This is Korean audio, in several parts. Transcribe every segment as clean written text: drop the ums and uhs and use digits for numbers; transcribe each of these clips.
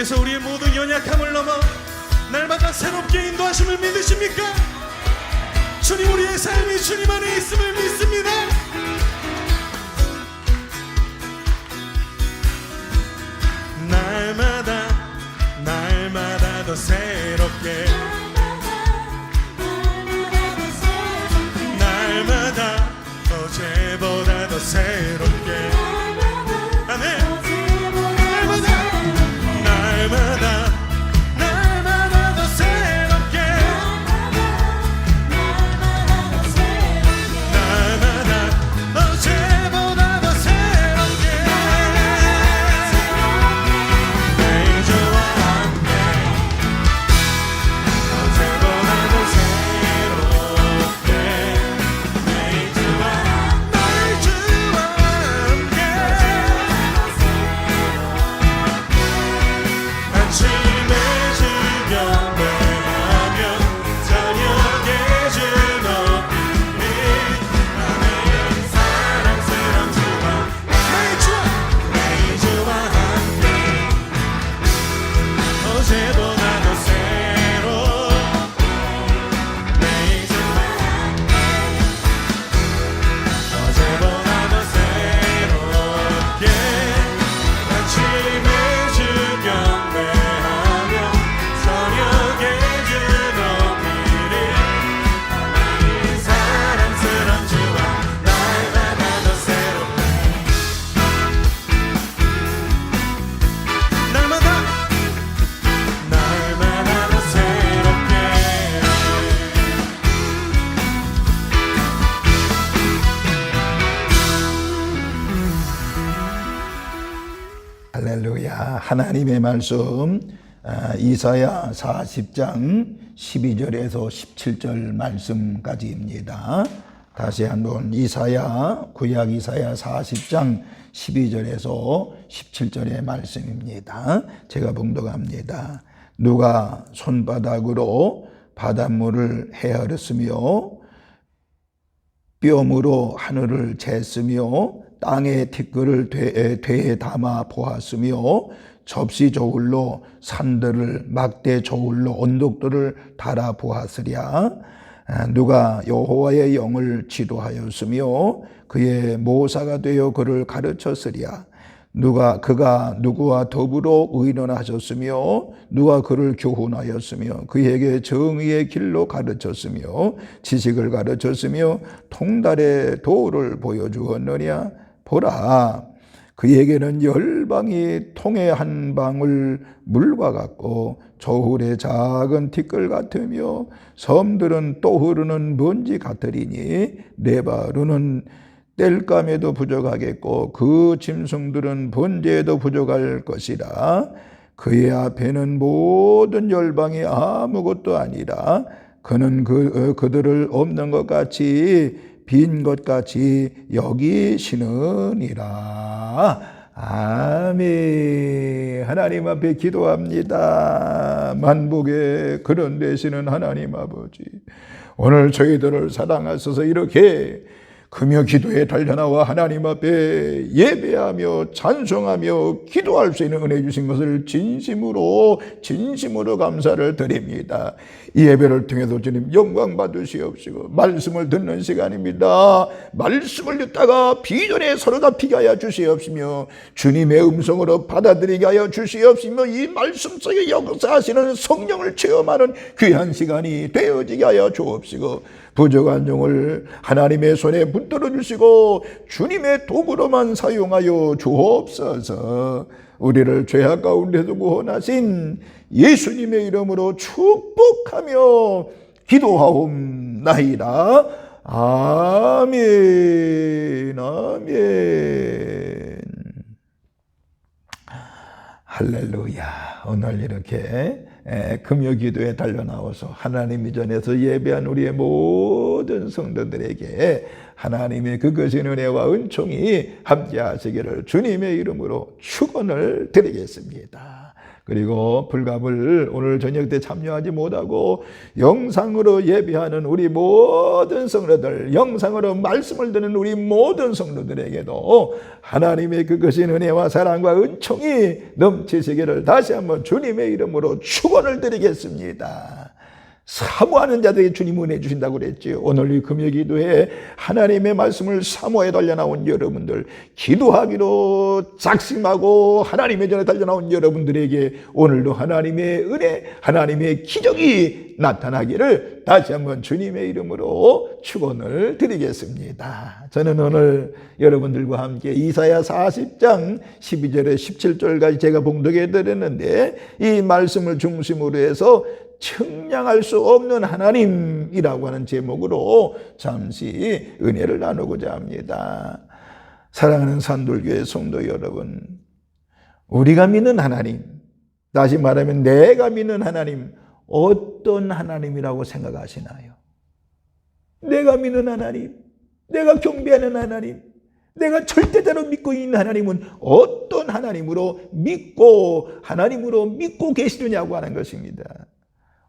주께서 우리의 모든 연약함을 넘어 날마다 새롭게 인도하심을 믿으십니까? 주님, 우리의 삶이 주님 안에 있음을 믿습니다. 날마다 더 새롭게, 날마다 어제보다 더 새롭게, 아멘. 날마다 더 새롭게, 날마다 어제보다 더 새롭게, 매일 주와 함께 어제보다 더 새롭게, 매일 주와 함께 아침에 주경배하며 저녁에 주 높이니 아멘. 사랑스러운 주와 매일 주와 함께 어제보다 더 새롭게, 매일 주와 함께 어제보다 더 새롭게, 아침에 주 경배하며 저녁에 주 높이리 아멘. 사랑스러운 주와 날마다 더 새롭게, 날마다 더 새롭게. 할렐루야. 하나님의 말씀 이사야 40장 12절에서 17절 말씀까지입니다. 다시 한번 구약 이사야 40장 12절에서 17절의 말씀입니다. 제가 봉독합니다. 누가 손바닥으로 바닷물을 헤아렸으며 뼘으로 하늘을 쟀으며 땅의 티끌을 되에 담아 보았으며 접시 저울로 산들을 막대 저울로 언덕들을 달아 보았으랴. 누가 여호와의 영을 지도하였으며 그의 모사가 되어 그를 가르쳤으랴. 그가 누구와 더불어 의논하셨으며 누가 그를 교훈하였으며 그에게 정의의 길로 가르쳤으며 지식을 가르쳤으며 통달의 도를 보여주었느냐. 보라, 그에게는 열방이 통의 한 방울 물과 같고 저울의 작은 티끌 같으며 섬들은 또 흐르는 먼지 같으리니 네바루는 땔감에도 부족하겠고 그 짐승들은 번제에도 부족할 것이라. 그의 앞에는 모든 열방이 아무것도 아니라 그는 그들을 없는 것 같이 빈 것 같이 여기시느니라. 아멘. 하나님 앞에 기도합니다. 만복의 그런 되시는 하나님 아버지, 오늘 저희들을 사랑하셔서 이렇게 금요 기도에 달려나와 하나님 앞에 예배하며 찬송하며 기도할 수 있는 은혜 주신 것을 진심으로 감사를 드립니다. 이 예배를 통해서 주님 영광 받으시옵시고 말씀을 듣는 시간입니다. 말씀을 듣다가 비전에 서로가 피게 하여 주시옵시며 주님의 음성으로 받아들이게 하여 주시옵시며 이 말씀 속에 역사하시는 성령을 체험하는 귀한 시간이 되어지게 하여 주옵시고 부족한 종을 하나님의 손에 붙들어 주시고 주님의 도구로만 사용하여 주옵소서. 우리를 죄악 가운데서 구원하신 예수님의 이름으로 축복하며 기도하옵나이다. 아멘. 아멘. 할렐루야. 오늘 이렇게 금요 기도에 달려나와서 하나님 이전에서 예배한 우리의 모든 성도들에게 하나님의 그 거신 은혜와 은총이 함께 하시기를 주님의 이름으로 축원을 드리겠습니다. 그리고 불갑을 오늘 저녁 때 참여하지 못하고 영상으로 예배하는 우리 모든 성도들, 영상으로 말씀을 듣는 우리 모든 성도들에게도 하나님의 그것인 은혜와 사랑과 은총이 넘치시기를 다시 한번 주님의 이름으로 축원을 드리겠습니다. 사모하는 자들에게 주님 은혜 주신다고 그랬지요. 오늘 이 금요기도에 하나님의 말씀을 사모에 달려나온 여러분들, 기도하기로 작심하고 하나님의 전에 달려나온 여러분들에게 오늘도 하나님의 은혜, 하나님의 기적이 나타나기를 다시 한번 주님의 이름으로 축원을 드리겠습니다. 저는 오늘 여러분들과 함께 이사야 40장 12절에 17절까지 제가 봉독해 드렸는데, 이 말씀을 중심으로 해서 측량할 수 없는 하나님이라고 하는 제목으로 잠시 은혜를 나누고자 합니다. 사랑하는 산돌교회 성도 여러분, 우리가 믿는 하나님, 다시 말하면 내가 믿는 하나님, 어떤 하나님이라고 생각하시나요? 내가 믿는 하나님, 내가 경배하는 하나님, 내가 절대적으로 믿고 있는 하나님은 어떤 하나님으로 믿고 계시느냐고 하는 것입니다.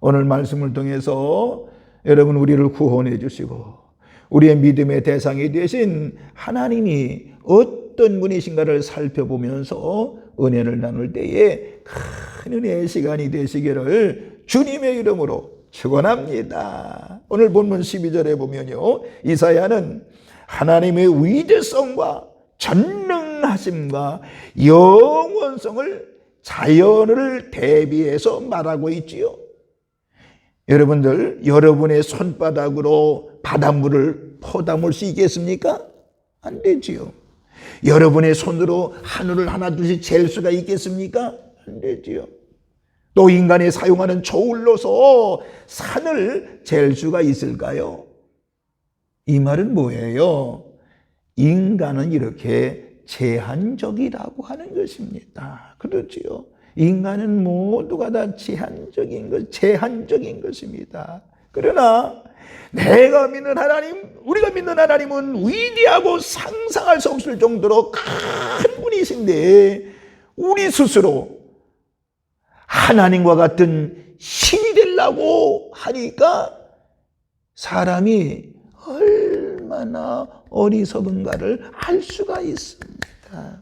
오늘 말씀을 통해서 여러분 우리를 구원해 주시고 우리의 믿음의 대상이 되신 하나님이 어떤 분이신가를 살펴보면서 은혜를 나눌 때에 큰 은혜의 시간이 되시기를 주님의 이름으로 축원합니다. 오늘 본문 12절에 보면요, 이사야는 하나님의 위대성과 전능하심과 영원성을 자연을 대비해서 말하고 있지요. 여러분들, 여러분의 손바닥으로 바닷물을 퍼담을 수 있겠습니까? 안 되지요. 여러분의 손으로 하늘을 하나둘씩 잴 수가 있겠습니까? 안 되지요. 또 인간이 사용하는 저울로서 산을 잴 수가 있을까요? 이 말은 뭐예요? 인간은 이렇게 제한적이라고 하는 것입니다. 그렇지요. 인간은 모두가 다 제한적인 것입니다. 그러나 내가 믿는 하나님, 우리가 믿는 하나님은 위대하고 상상할 수 없을 정도로 큰 분이신데, 우리 스스로 하나님과 같은 신이 되려고 하니까 사람이 얼마나 어리석은가를 알 수가 있습니다.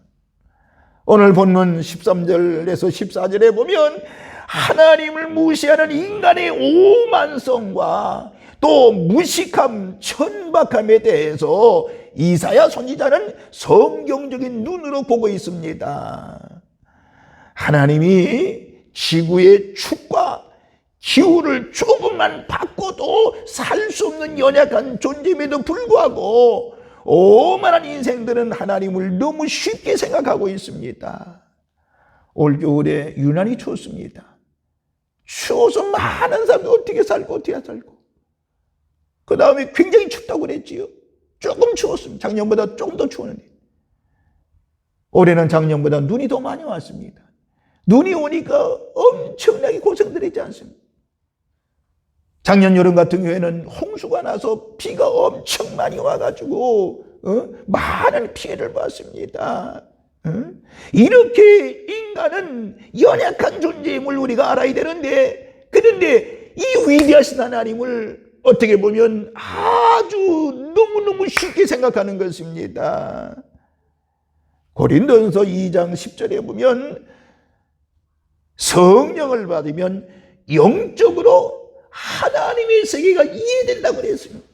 오늘 본문 13절에서 14절에 보면 하나님을 무시하는 인간의 오만성과 또 무식함, 천박함에 대해서 이사야 선지자는 성경적인 눈으로 보고 있습니다. 하나님이 지구의 축과 기후를 조금만 바꿔도 살 수 없는 연약한 존재임에도 불구하고 오만한 인생들은 하나님을 너무 쉽게 생각하고 있습니다. 올 겨울에 유난히 추웠습니다. 추워서 많은 사람들이 어떻게 살고 그 다음에 굉장히 춥다고 그랬지요. 조금 추웠습니다. 작년보다 조금 더 추웠는데 올해는 작년보다 눈이 더 많이 왔습니다. 눈이 오니까 엄청나게 고생들 했지 않습니까? 작년 여름 같은 경우에는 홍수가 나서 비가 엄청 많이 와가지고 많은 피해를 봤습니다. 이렇게 인간은 연약한 존재임을 우리가 알아야 되는데, 그런데 이 위대하신 하나님을 어떻게 보면 아주 너무너무 쉽게 생각하는 것입니다. 고린도전서 2장 10절에 보면 성령을 받으면 영적으로 하나님의 세계가 이해된다고 그랬습니다.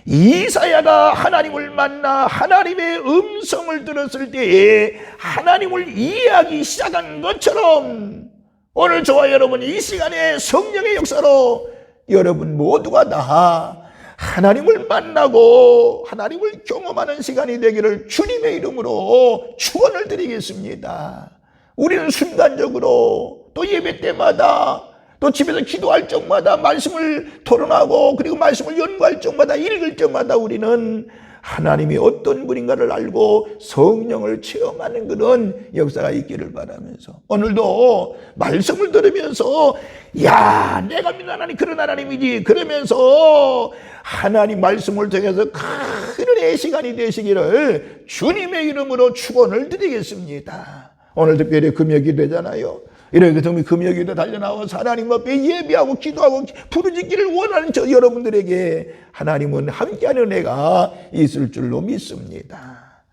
이사야가 하나님을 만나 하나님의 음성을 들었을 때에 하나님을 이해하기 시작한 것처럼 오늘 저와 여러분이 이 시간에 성령의 역사로 여러분 모두가 다 하나님을 만나고 하나님을 경험하는 시간이 되기를 주님의 이름으로 축원을 드리겠습니다. 우리는 순간적으로 또 예배 때마다 또 집에서 기도할 적마다 말씀을 토론하고 그리고 말씀을 연구할 적마다 읽을 적마다 우리는 하나님이 어떤 분인가를 알고 성령을 체험하는 그런 역사가 있기를 바라면서 오늘도 말씀을 들으면서 야, 내가 믿는 하나님 그런 하나님이지 그러면서 하나님 말씀을 통해서 큰 은혜의 시간이 되시기를 주님의 이름으로 축원을 드리겠습니다. 오늘 특별히 금요기도잖아요. 이렇게 되면 금요기도 달려나와서 하나님 앞에 예배하고 기도하고 부르짖기를 원하는 저 여러분들에게 하나님은 함께하는 은혜가 있을 줄로 믿습니다.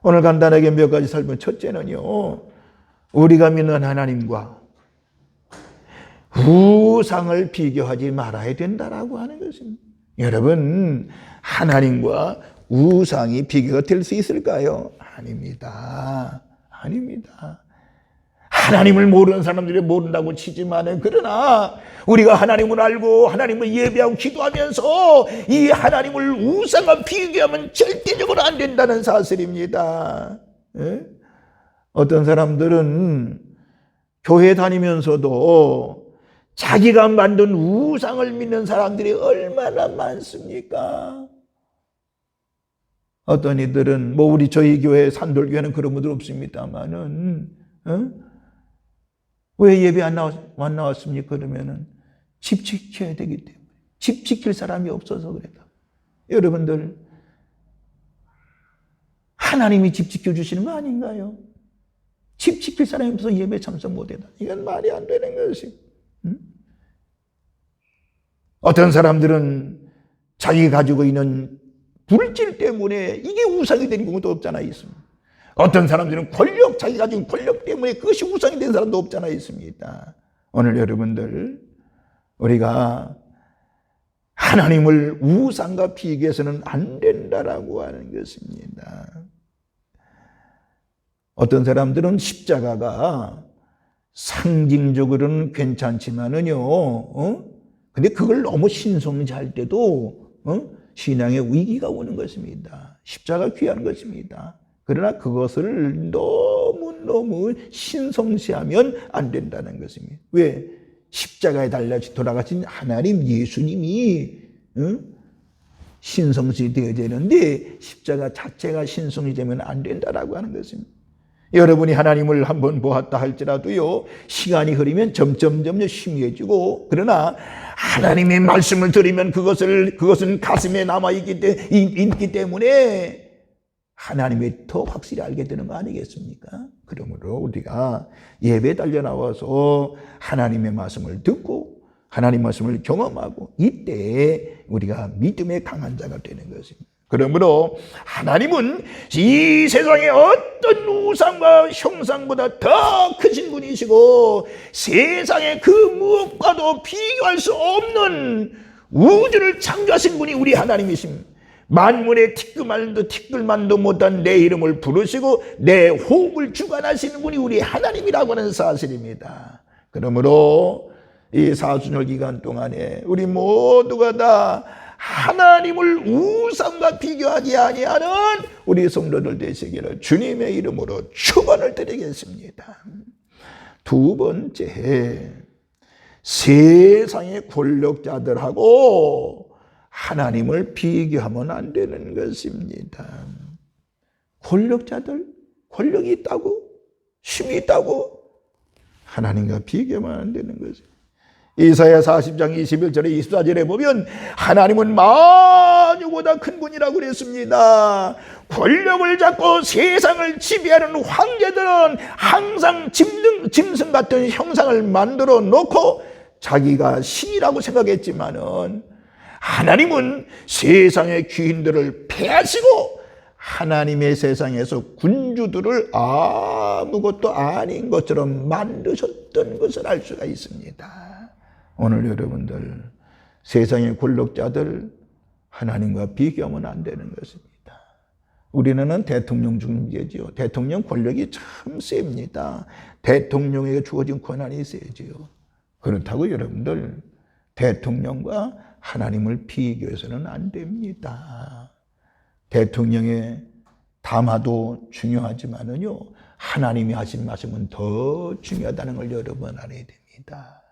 오늘 간단하게 몇 가지 설명. 첫째는요, 우리가 믿는 하나님과 우상을 비교하지 말아야 된다라고 하는 것입니다. 여러분, 하나님과 우상이 비교가 될 수 있을까요? 아닙니다. 아닙니다. 하나님을 모르는 사람들이 모른다고 치지만, 그러나 우리가 하나님을 알고 하나님을 예배하고 기도하면서 이 하나님을 우상과 비교하면 절대적으로 안 된다는 사실입니다. 예? 어떤 사람들은 교회 다니면서도 자기가 만든 우상을 믿는 사람들이 얼마나 많습니까? 어떤 이들은 저희 교회 산돌교회는 그런 분들 없습니다만은 왜 예배 안 나왔습니까? 그러면은 집 지켜야 되기 때문에. 집 지킬 사람이 없어서 그래요. 여러분들, 하나님이 집 지켜주시는 거 아닌가요? 집 지킬 사람이 없어서 예배 참석 못했다. 이건 말이 안 되는 것이. 어떤 사람들은 자기가 가지고 있는 물질 때문에 이게 우상이 되는 경우도 없잖아 있습니다. 어떤 사람들은 자기가 가진 권력 때문에 그것이 우상이 된 사람도 없잖아 있습니다. 오늘 여러분들, 우리가 하나님을 우상과 비교해서는 안 된다라고 하는 것입니다. 어떤 사람들은 십자가가 상징적으로는 괜찮지만은요, 근데 그걸 너무 신성시할 때도 신앙의 위기가 오는 것입니다. 십자가 귀한 것입니다. 그러나 그것을 너무너무 신성시하면 안 된다는 것입니다. 왜? 십자가에 달려 돌아가신 하나님 예수님이 신성시 되어야 되는데 십자가 자체가 신성시 되면 안 된다라고 하는 것입니다. 여러분이 하나님을 한번 보았다 할지라도요, 시간이 흐르면 점점 희미해지고, 그러나 하나님의 말씀을 들으면 그것은 가슴에 남아있기 때문에 하나님이 더 확실히 알게 되는 거 아니겠습니까? 그러므로 우리가 예배에 달려 나와서 하나님의 말씀을 듣고 하나님 말씀을 경험하고, 이때 우리가 믿음의 강한 자가 되는 것입니다. 그러므로 하나님은 이 세상의 어떤 우상과 형상보다 더 크신 분이시고, 세상의 그 무엇과도 비교할 수 없는 우주를 창조하신 분이 우리 하나님이십니다. 만물의 티끌만도 못한 내 이름을 부르시고 내 호흡을 주관하시는 분이 우리 하나님이라고 하는 사실입니다. 그러므로 이 사순절 기간 동안에 우리 모두가 다 하나님을 우상과 비교하지 아니하는 우리 성도들 되시기를 주님의 이름으로 축원을 드리겠습니다. 두 번째, 세상의 권력자들하고 하나님을 비교하면 안 되는 것입니다. 권력자들, 권력이 있다고, 힘이 있다고 하나님과 비교하면 안 되는 것입니다. 이사야 40장 21절에 24절에 보면 하나님은 만유보다 큰 분이라고 그랬습니다. 권력을 잡고 세상을 지배하는 황제들은 항상 짐승 같은 형상을 만들어 놓고 자기가 신이라고 생각했지만은, 하나님은 세상의 귀인들을 패하시고 하나님의 세상에서 군주들을 아무것도 아닌 것처럼 만드셨던 것을 알 수가 있습니다. 오늘 여러분들, 세상의 권력자들 하나님과 비교하면 안 되는 것입니다. 우리는 대통령 중재지요. 대통령 권력이 참 셉니다. 대통령에게 주어진 권한이 세지요. 그렇다고 여러분들, 대통령과 하나님을 비교해서는 안 됩니다. 대통령의 담화도 중요하지만은요, 하나님이 하신 말씀은 더 중요하다는 걸 여러분 알아야 됩니다.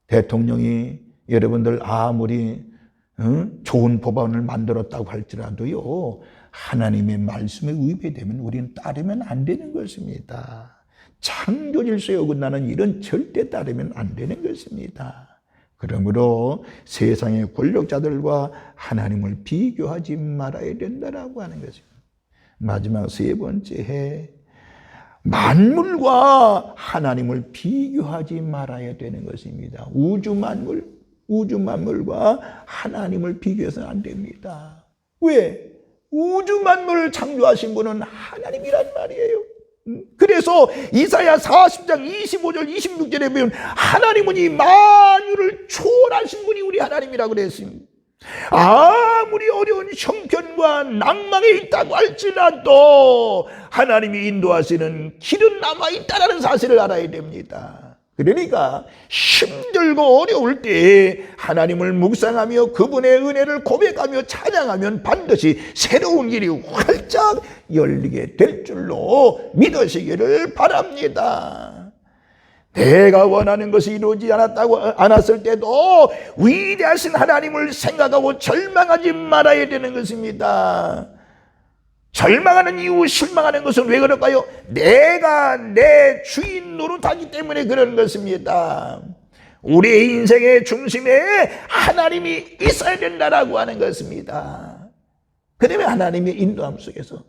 대통령이 여러분들 아무리 좋은 법안을 만들었다고 할지라도요, 하나님의 말씀에 위배되면 우리는 따르면 안 되는 것입니다. 창조 질서에 어긋나는 일은 절대 따르면 안 되는 것입니다. 그러므로 세상의 권력자들과 하나님을 비교하지 말아야 된다라고 하는 것입니다. 마지막 세 번째, 만물과 하나님을 비교하지 말아야 되는 것입니다. 우주 만물과 하나님을 비교해서는 안 됩니다. 왜? 우주 만물을 창조하신 분은 하나님이란 말이에요. 그래서 이사야 40장 25절 26절에 보면 하나님은 이 만유를 초월하신 분이 우리 하나님이라고 그랬습니다. 아무리 어려운 형편과 낭망에 있다고 할지라도 하나님이 인도하시는 길은 남아있다는 사실을 알아야 됩니다. 그러니까 힘들고 어려울 때 하나님을 묵상하며 그분의 은혜를 고백하며 찬양하면 반드시 새로운 길이 활짝 열리게 될 줄로 믿으시기를 바랍니다. 내가 원하는 것이 이루어지지 않았을 때도 위대하신 하나님을 생각하고 절망하지 말아야 되는 것입니다. 절망하는 이유, 실망하는 것은 왜 그럴까요? 내가 내 주인 노릇하기 때문에 그런 것입니다. 우리의 인생의 중심에 하나님이 있어야 된다라고 하는 것입니다. 그 때문에 하나님의 인도함 속에서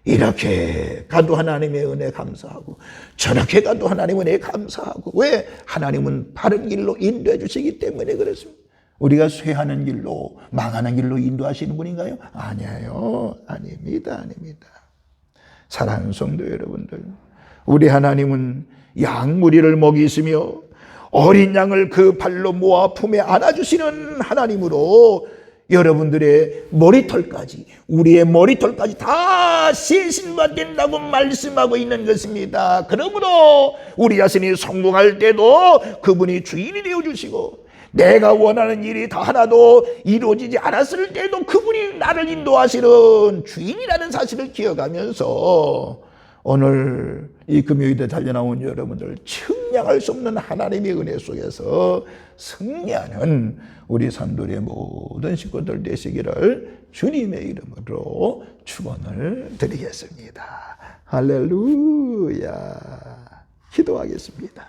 이렇게 가도 하나님의 은혜 감사하고 저렇게 가도 하나님의 은혜 감사하고, 왜? 하나님은 바른 길로 인도해 주시기 때문에 그렇습니다. 우리가 쇠하는 길로, 망하는 길로 인도하시는 분인가요? 아니에요. 아닙니다. 사랑하는 성도 여러분들, 우리 하나님은 양무리를 먹이시며 어린 양을 그 발로 모아 품에 안아주시는 하나님으로 여러분들의 머리털까지, 우리의 머리털까지 다 세신받는다고 말씀하고 있는 것입니다. 그러므로 우리 자신이 성공할 때도 그분이 주인이 되어주시고, 내가 원하는 일이 다 하나도 이루어지지 않았을 때도 그분이 나를 인도하시는 주인이라는 사실을 기억하면서 오늘 이 금요일에 달려나온 여러분들, 측량할 수 없는 하나님의 은혜 속에서 승리하는 우리 산돌의 모든 식구들 되시기를 주님의 이름으로 축원을 드리겠습니다. 할렐루야. 기도하겠습니다.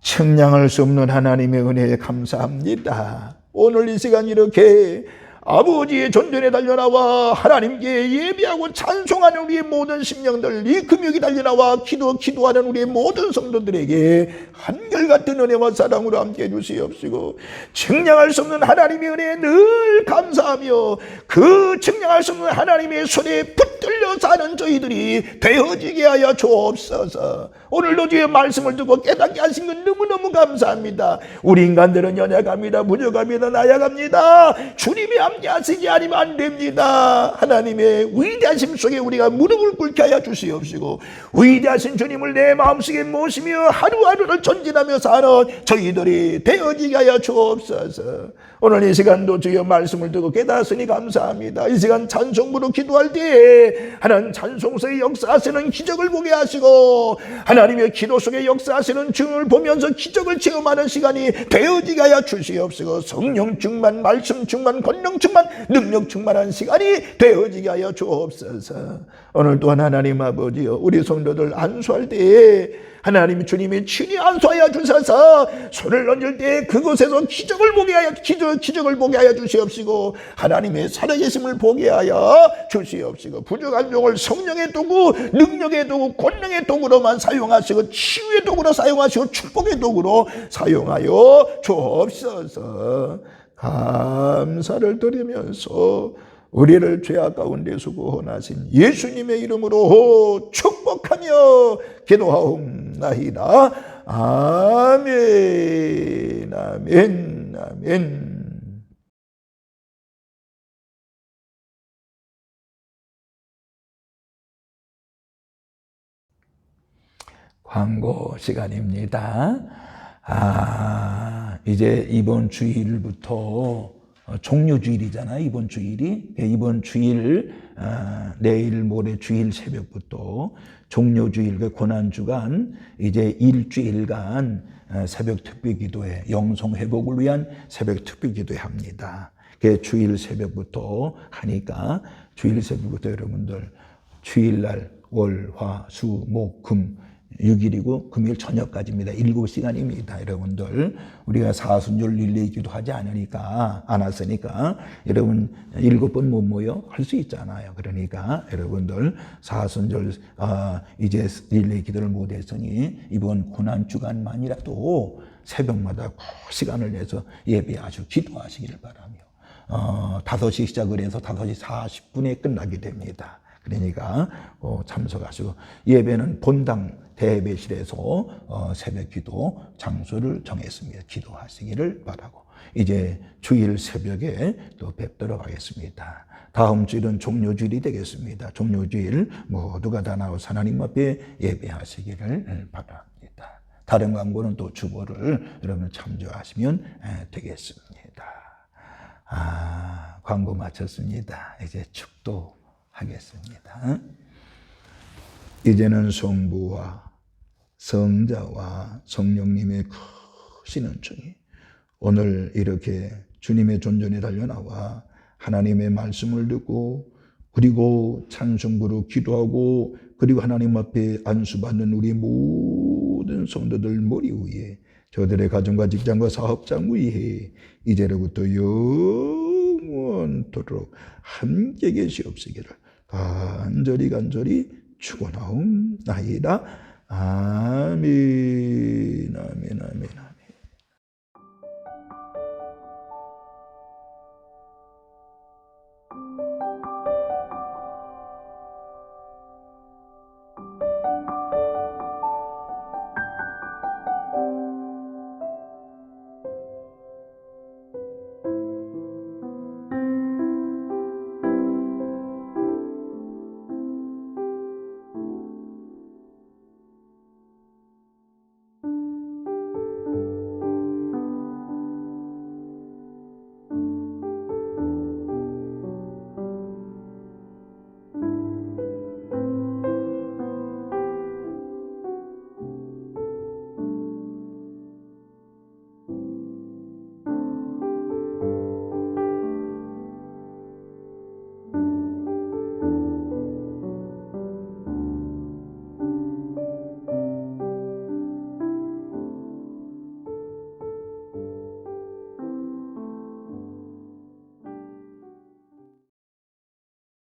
측량할 수 없는 하나님의 은혜에 감사합니다. 오늘 이 시간 이렇게 아버지의 전전에 달려나와 하나님께 예배하고 찬송하는 우리의 모든 심령들, 이 금요일에 달려나와 기도하는 우리의 모든 성도들에게 한결같은 은혜와 사랑으로 함께해 주시옵시고, 측량할 수 없는 하나님의 은혜에 늘 감사하며 그 측량할 수 없는 하나님의 손에 붙들려 사는 저희들이 되어지게 하여 주옵소서. 오늘도 주의 말씀을 듣고 깨닫게 하신 것 너무너무 감사합니다. 우리 인간들은 연약합니다. 부족합니다. 나약합니다. 주님이 함께 하시지 않으면 안 됩니다. 하나님의 위대하심 속에 우리가 무릎을 꿇게 하여 주시옵시고, 위대하신 주님을 내 마음속에 모시며 하루하루를 전진하며 사는 저희들이 되어지게 하여 주옵소서. 오늘 이 시간도 주의 말씀을 듣고 깨달았으니 감사합니다. 이 시간 찬송부로 기도할 때에 하나님 찬송서의 역사하시는 기적을 보게 하시고, 하나님의 기도 속에 역사하시는 주님을 보면서 기적을 체험하는 시간이 되어지게 하여 주시옵시고, 성령 충만, 말씀 충만, 권능 충만, 능력 충만한 시간이 되어지게 하여 주옵소서. 오늘 또한 하나님 아버지여, 우리 성도들 안수할 때에 하나님 주님이 친히 안수하여 주셔서 손을 얹을 때 그곳에서 기적을 보게 하여 주시옵시고, 하나님의 살아계심을 보게 하여 주시옵시고, 부족한 종을 성령의 도구, 능력의 도구, 권능의 도구로만 사용하시고, 치유의 도구로 사용하시고, 축복의 도구로 사용하여 주옵소서. 감사를 드리면서 우리를 죄악 가운데서 구원하신 예수님의 이름으로 축복하며 기도하옵나이다. 아멘, 아멘, 아멘. 광고 시간입니다. 이제 이번 주일부터 종료주일이잖아요. 이번 주일이. 이번 주일, 내일 모레 주일 새벽부터 종료주일, 그 고난주간 이제 일주일간 새벽 특별기도회, 영성회복을 위한 새벽 특별기도회 합니다. 그 주일 새벽부터 하니까 주일 새벽부터 여러분들 주일날 월, 화, 수, 목, 금 6일이고 금요일 저녁까지입니다. 7시간입니다. 여러분들 우리가 사순절 릴레이 기도하지 않았으니까 여러분 7번 못 모여 할 수 있잖아요. 그러니까 여러분들 사순절 이제 릴레이 기도를 못했으니 이번 고난 주간만이라도 새벽마다 시간을 내서 예배하시고 기도하시기를 바라며 5시 시작을 해서 5시 40분에 끝나게 됩니다. 그러니까 참석하시고 예배는 본당 대예배실에서 새벽 기도 장소를 정했습니다. 기도하시기를 바라고 이제 주일 새벽에 또 뵙도록 하겠습니다. 다음 주일은 종료주일이 되겠습니다. 종료주일 모두가 다 나와서 하나님 앞에 예배하시기를 바랍니다. 다른 광고는 또 주보를 여러분 참조하시면 되겠습니다. 광고 마쳤습니다. 이제 축도하겠습니다. 이제는 성부와 성자와 성령님의 크신 은총이 오늘 이렇게 주님의 존전에 달려나와 하나님의 말씀을 듣고 그리고 찬송부로 기도하고 그리고 하나님 앞에 안수받는 우리 모든 성도들 머리 위에 저들의 가정과 직장과 사업장 위에 이제로부터 영원토록 함께 계시옵시기를 간절히 축원하옵나이다. 아멘.